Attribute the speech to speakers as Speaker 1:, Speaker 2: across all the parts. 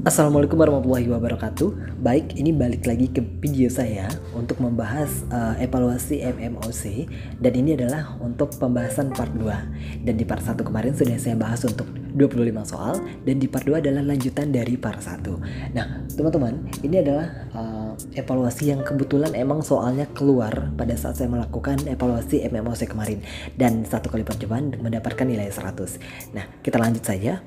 Speaker 1: Assalamualaikum warahmatullahi wabarakatuh. Baik, ini balik lagi ke video saya untuk membahas evaluasi MMOC. Dan ini adalah untuk pembahasan part 2. Dan di part 1 kemarin sudah saya bahas untuk 25 soal. Dan di part 2 adalah lanjutan dari part 1. Nah teman-teman, ini adalah evaluasi yang kebetulan emang soalnya keluar pada saat saya melakukan evaluasi MMOC kemarin. Dan satu kali percobaan mendapatkan nilai 100. Nah kita lanjut saja.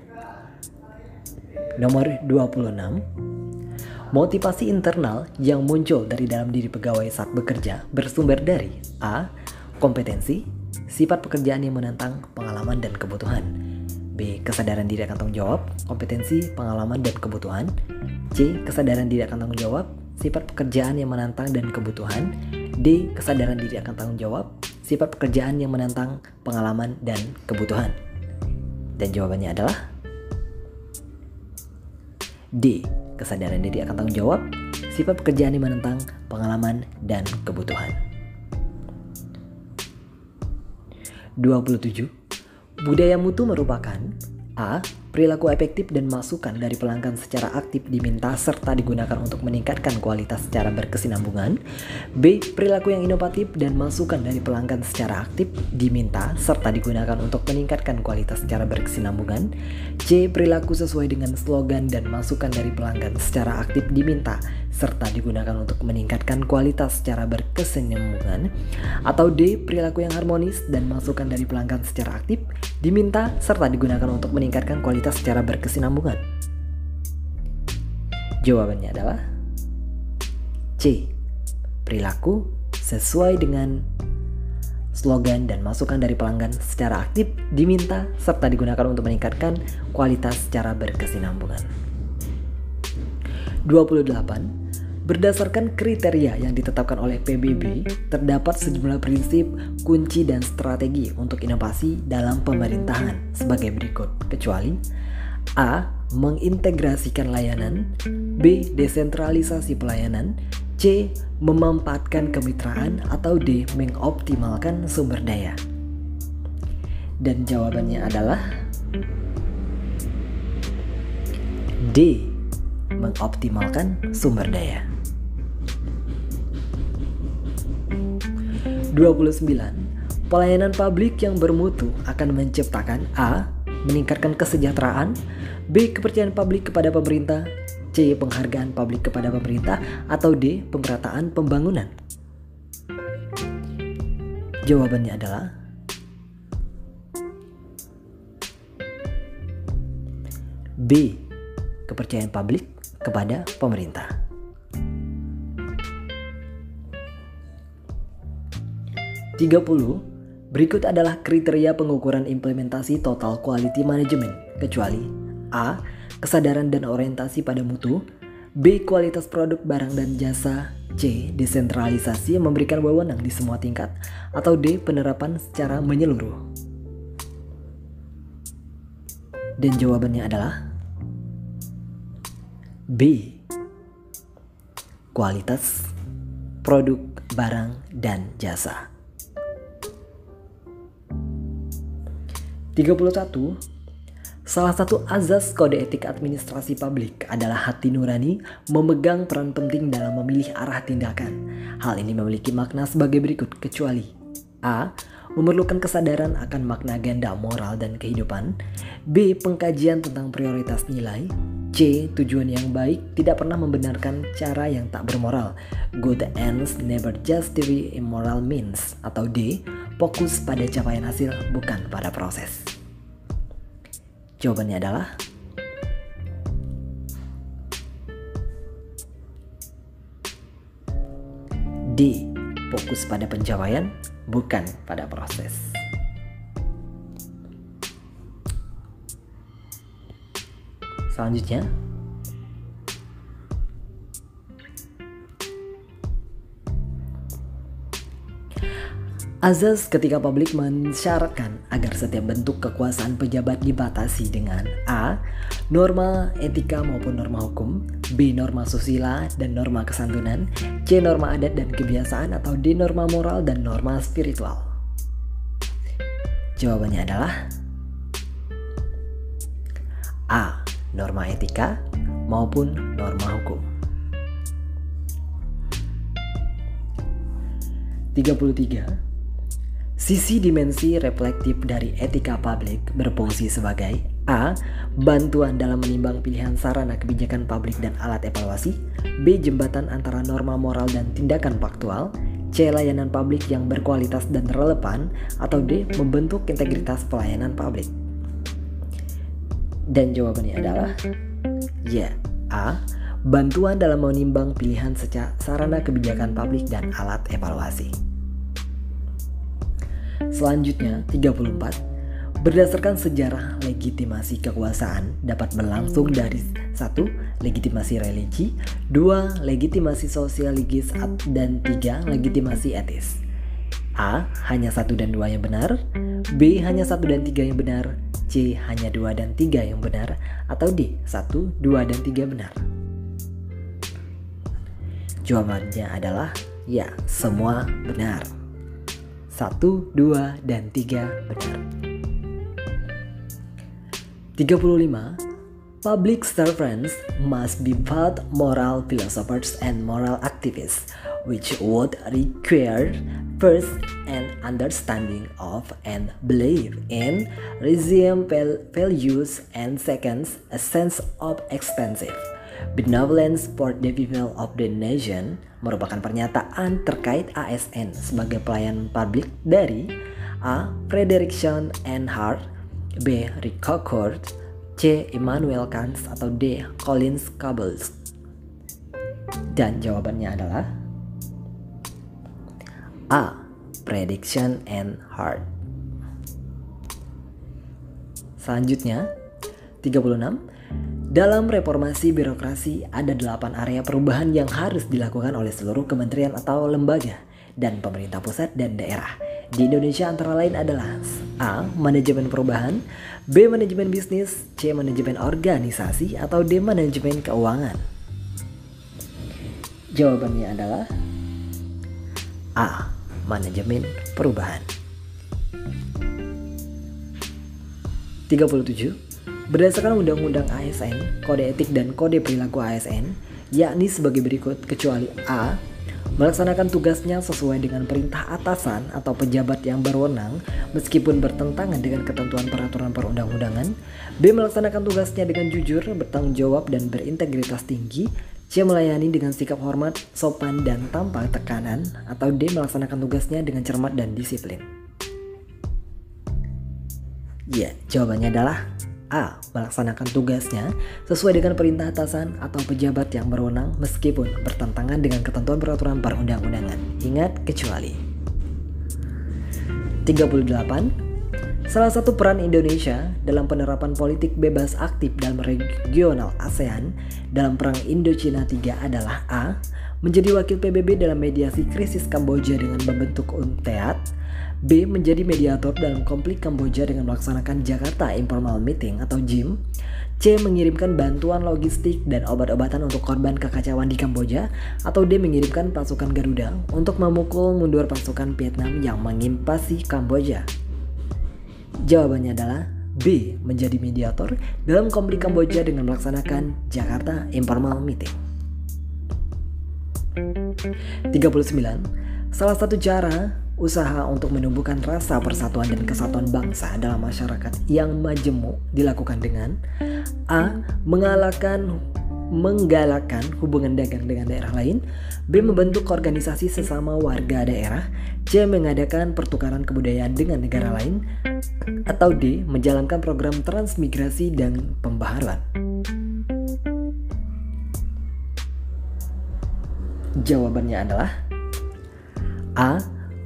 Speaker 1: Nomor 26. Motivasi internal yang muncul dari dalam diri pegawai saat bekerja bersumber dari A. Kompetensi, sifat pekerjaan yang menantang, pengalaman dan kebutuhan. B. Kesadaran diri akan tanggung jawab, kompetensi, pengalaman dan kebutuhan. C. Kesadaran diri akan tanggung jawab, sifat pekerjaan yang menantang dan kebutuhan. D. Kesadaran diri akan tanggung jawab, sifat pekerjaan yang menantang, pengalaman dan kebutuhan. Dan jawabannya adalah D. Kesadaran diri akan tanggung jawab, sifat pekerjaan yang menentang, pengalaman, dan kebutuhan. 27. Budaya mutu merupakan A. Perilaku efektif dan masukan dari pelanggan secara aktif diminta serta digunakan untuk meningkatkan kualitas secara berkesinambungan. B. Perilaku yang inovatif dan masukan dari pelanggan secara aktif diminta serta digunakan untuk meningkatkan kualitas secara berkesinambungan. C. Perilaku sesuai dengan slogan dan masukan dari pelanggan secara aktif diminta serta digunakan untuk meningkatkan kualitas secara berkesinambungan. Atau D. Perilaku yang harmonis dan masukan dari pelanggan secara aktif diminta serta digunakan untuk meningkatkan kualitas secara berkesinambungan. Jawabannya adalah C. Perilaku sesuai dengan slogan dan masukan dari pelanggan secara aktif diminta serta digunakan untuk meningkatkan kualitas secara berkesinambungan. 28. Berdasarkan kriteria yang ditetapkan oleh PBB, terdapat sejumlah prinsip, kunci, dan strategi untuk inovasi dalam pemerintahan sebagai berikut, kecuali A. Mengintegrasikan layanan, B. Desentralisasi pelayanan, C. Memanfaatkan kemitraan, atau D. Mengoptimalkan sumber daya. Dan jawabannya adalah D. Mengoptimalkan sumber daya. 29. Pelayanan publik yang bermutu akan menciptakan A. Meningkatkan kesejahteraan, B. Kepercayaan publik kepada pemerintah, C. Penghargaan publik kepada pemerintah, atau D. Pemerataan pembangunan. Jawabannya adalah B. Kepercayaan publik kepada pemerintah. 30. Berikut adalah kriteria pengukuran implementasi total quality management, kecuali A. Kesadaran dan orientasi pada mutu, B. Kualitas produk barang dan jasa, C. Desentralisasi yang memberikan wewenang di semua tingkat, atau D. Penerapan secara menyeluruh. Dan jawabannya adalah B. Kualitas produk barang dan jasa. 31. Salah satu azas kode etik administrasi publik adalah hati nurani memegang peran penting dalam memilih arah tindakan. Hal ini memiliki makna sebagai berikut, kecuali A. Memerlukan kesadaran akan makna ganda moral dan kehidupan, B. Pengkajian tentang prioritas nilai, C. Tujuan yang baik tidak pernah membenarkan cara yang tak bermoral, good ends never justify immoral means, atau D. Fokus pada capaian hasil bukan pada proses. Jawabannya adalah D. Fokus pada pencapaian bukan pada proses. Selanjutnya, azas ketika publik mensyaratkan agar setiap bentuk kekuasaan pejabat dibatasi dengan A. Norma etika maupun norma hukum, B. Norma susila dan norma kesantunan, C. Norma adat dan kebiasaan, atau D. Norma moral dan norma spiritual. Jawabannya adalah A. Norma etika maupun norma hukum. 33. Sisi dimensi reflektif dari etika publik berfungsi sebagai A. Bantuan dalam menimbang pilihan sarana kebijakan publik dan alat evaluasi. B. Jembatan antara norma moral dan tindakan faktual. C. Layanan publik yang berkualitas dan relevan. Atau D. Membentuk integritas pelayanan publik. Dan jawabannya adalah ya, A. Bantuan dalam menimbang pilihan sarana kebijakan publik dan alat evaluasi. Selanjutnya, 34. Berdasarkan sejarah, legitimasi kekuasaan dapat berlangsung dari 1. Legitimasi religi, 2. Legitimasi sosiologis, dan 3. Legitimasi etis. A. Hanya 1 dan 2 yang benar. B. Hanya 1 dan 3 yang benar. C. Hanya 2 dan 3 yang benar. Atau D. 1, 2, dan 3 benar. Jawabannya adalah ya, semua benar. 1, 2, dan 3 benar. 35. Public servants must be both moral philosophers and moral activists, which would require first an understanding of and belief in regime values, and second a sense of extensive benevolence for the people of the nation. Merupakan pernyataan terkait ASN sebagai pelayan publik dari A. Frederickson and Hart, B. Ricoeur, C. Immanuel Kant, atau D. Collins Caboles. Dan jawabannya adalah A. Frederickson and Hart. Selanjutnya, 36. Dalam reformasi birokrasi ada 8 area perubahan yang harus dilakukan oleh seluruh kementerian atau lembaga dan pemerintah pusat dan daerah di Indonesia, antara lain adalah A. Manajemen perubahan, B. Manajemen bisnis, C. Manajemen organisasi, atau D. Manajemen keuangan. Jawabannya adalah A. Manajemen perubahan. 37. Berdasarkan Undang-Undang ASN, Kode Etik dan Kode Perilaku ASN, yakni sebagai berikut kecuali A. Melaksanakan tugasnya sesuai dengan perintah atasan atau pejabat yang berwenang meskipun bertentangan dengan ketentuan peraturan perundang-undangan. B. Melaksanakan tugasnya dengan jujur, bertanggung jawab, dan berintegritas tinggi. C. Melayani dengan sikap hormat, sopan, dan tanpa tekanan. Atau D. Melaksanakan tugasnya dengan cermat dan disiplin. Ya, jawabannya adalah A. Melaksanakan tugasnya sesuai dengan perintah atasan atau pejabat yang berwenang meskipun bertentangan dengan ketentuan peraturan perundang-undangan. Ingat, kecuali. 38. Salah satu peran Indonesia dalam penerapan politik bebas aktif dalam regional ASEAN dalam Perang Indochina III adalah A. Menjadi wakil PBB dalam mediasi krisis Kamboja dengan membentuk UNTEAD. B. Menjadi mediator dalam konflik Kamboja dengan melaksanakan Jakarta Informal Meeting atau JIM. C. Mengirimkan bantuan logistik dan obat-obatan untuk korban kekacauan di Kamboja. Atau D. Mengirimkan pasukan Garuda untuk memukul mundur pasukan Vietnam yang menginvasi Kamboja. Jawabannya adalah B. Menjadi mediator dalam konflik Kamboja dengan melaksanakan Jakarta Informal Meeting. 39. Salah satu cara usaha untuk menumbuhkan rasa persatuan dan kesatuan bangsa dalam masyarakat yang majemuk dilakukan dengan A. Menggalakkan hubungan dagang dengan daerah lain. B. Membentuk organisasi sesama warga daerah. C. Mengadakan pertukaran kebudayaan dengan negara lain. Atau D. Menjalankan program transmigrasi dan pembaharuan. Jawabannya adalah A.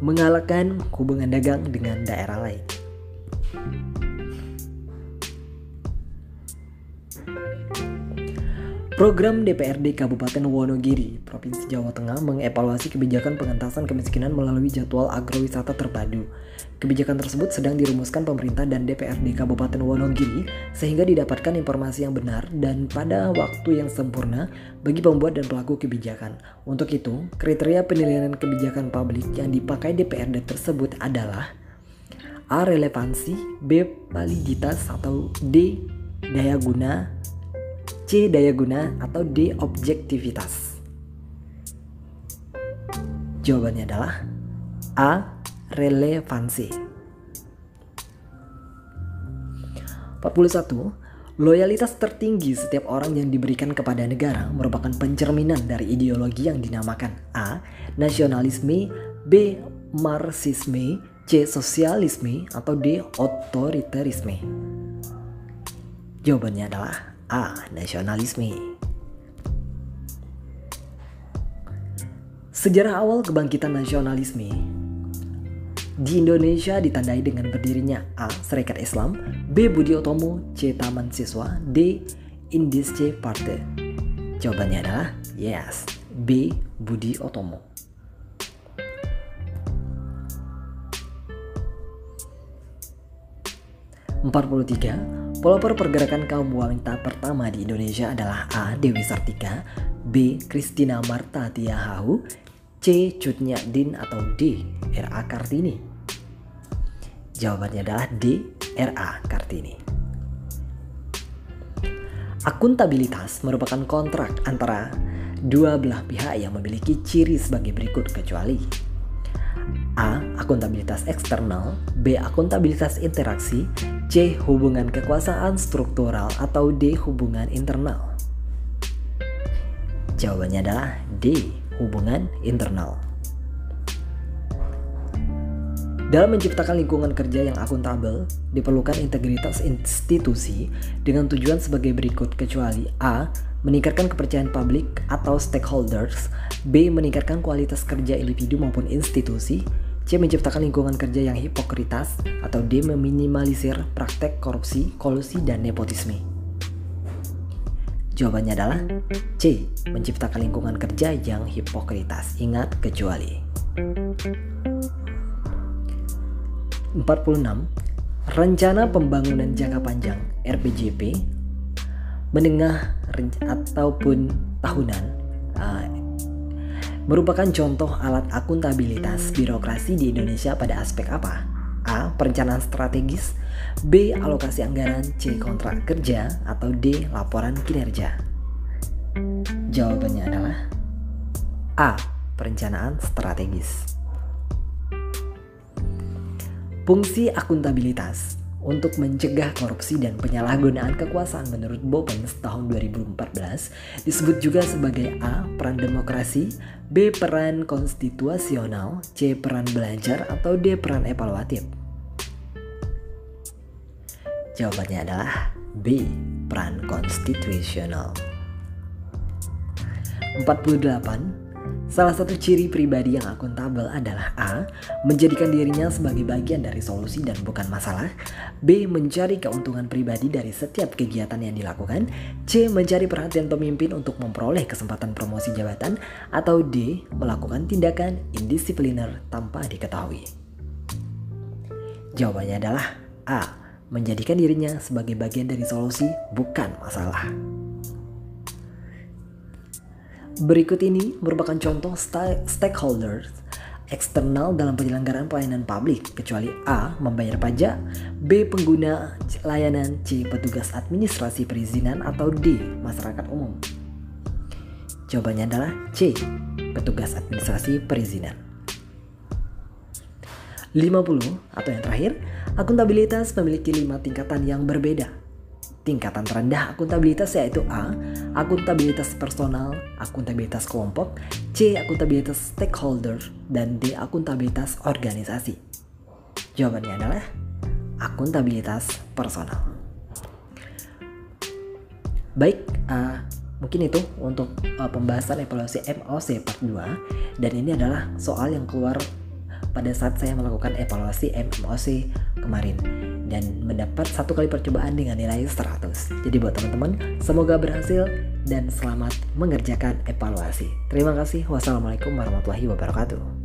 Speaker 1: Menggalakkan hubungan dagang dengan daerah lain. Program DPRD Kabupaten Wonogiri, Provinsi Jawa Tengah mengevaluasi kebijakan pengentasan kemiskinan melalui jadwal agrowisata terpadu. Kebijakan tersebut sedang dirumuskan pemerintah dan DPRD Kabupaten Wonogiri sehingga didapatkan informasi yang benar dan pada waktu yang sempurna bagi pembuat dan pelaku kebijakan. Untuk itu, kriteria penilaian kebijakan publik yang dipakai DPRD tersebut adalah A. Relevansi, B. Validitas, atau D. Daya guna C. Daya guna, atau D. Objektivitas? Jawabannya adalah A. Relevansi. 41. Loyalitas tertinggi setiap orang yang diberikan kepada negara merupakan pencerminan dari ideologi yang dinamakan A. Nasionalisme, B. Marxisme, C. Sosialisme, atau D. Otoritarisme? Jawabannya adalah A. Nasionalisme. Sejarah awal kebangkitan nasionalisme di Indonesia ditandai dengan berdirinya A. Serikat Islam, B. Budi Utomo, C. Taman Siswa, D. Indische Partei? Jawabannya adalah yes, B. Budi Utomo. 43. Pelopor pergerakan kaum wanita pertama di Indonesia adalah A. Dewi Sartika, B. Christina Marta Tiahahu, C. Cut Nyak Dien, atau D. R.A. Kartini? Jawabannya adalah D. R.A. Kartini. Akuntabilitas merupakan kontrak antara dua belah pihak yang memiliki ciri sebagai berikut kecuali A. Akuntabilitas eksternal, B. Akuntabilitas interaksi, C. Hubungan kekuasaan struktural, atau D. Hubungan internal? Jawabannya adalah D. Hubungan internal. Dalam menciptakan lingkungan kerja yang akuntabel, diperlukan integritas institusi dengan tujuan sebagai berikut kecuali A. Meningkatkan kepercayaan publik atau stakeholders, B. Meningkatkan kualitas kerja individu maupun institusi, C. Menciptakan lingkungan kerja yang hipokritas, atau D. Meminimalisir praktek korupsi, kolusi, dan nepotisme? Jawabannya adalah C. Menciptakan lingkungan kerja yang hipokritas. Ingat kecuali. 46. Rencana Pembangunan Jangka Panjang (RPJP) menengah ataupun tahunan merupakan contoh alat akuntabilitas birokrasi di Indonesia pada aspek apa? A. Perencanaan strategis, B. Alokasi anggaran, C. Kontrak kerja, atau D. Laporan kinerja? Jawabannya adalah A. Perencanaan strategis. Fungsi akuntabilitas untuk mencegah korupsi dan penyalahgunaan kekuasaan menurut Bopens tahun 2014 disebut juga sebagai A. Peran demokrasi, B. Peran konstitusional, C. Peran belajar, atau D. Peran evaluatif? Jawabannya adalah B. Peran konstitusional. 48. Salah satu ciri pribadi yang akuntabel adalah A. Menjadikan dirinya sebagai bagian dari solusi dan bukan masalah, B. Mencari keuntungan pribadi dari setiap kegiatan yang dilakukan, C. Mencari perhatian pemimpin untuk memperoleh kesempatan promosi jabatan, atau D. Melakukan tindakan indisipliner tanpa diketahui? Jawabannya adalah A. Menjadikan dirinya sebagai bagian dari solusi bukan masalah. Berikut ini merupakan contoh stakeholders eksternal dalam penyelenggaraan pelayanan publik kecuali A. Membayar pajak, B. Pengguna layanan, C. Petugas administrasi perizinan, atau D. Masyarakat umum? Jawabannya adalah C. Petugas administrasi perizinan. 50 atau yang terakhir, akuntabilitas memiliki 5 tingkatan yang berbeda. Tingkatan terendah akuntabilitas yaitu A. Akuntabilitas personal, akuntabilitas kelompok, C. Akuntabilitas stakeholder, dan D. Akuntabilitas organisasi? Jawabannya adalah akuntabilitas personal. Baik, mungkin itu untuk pembahasan evaluasi MOC Part 2, dan ini adalah soal yang keluar pada saat saya melakukan evaluasi MOC kemarin dan mendapat 1 kali percobaan dengan nilai 100. Jadi buat teman-teman, semoga berhasil dan selamat mengerjakan evaluasi. Terima kasih. Wassalamualaikum warahmatullahi wabarakatuh.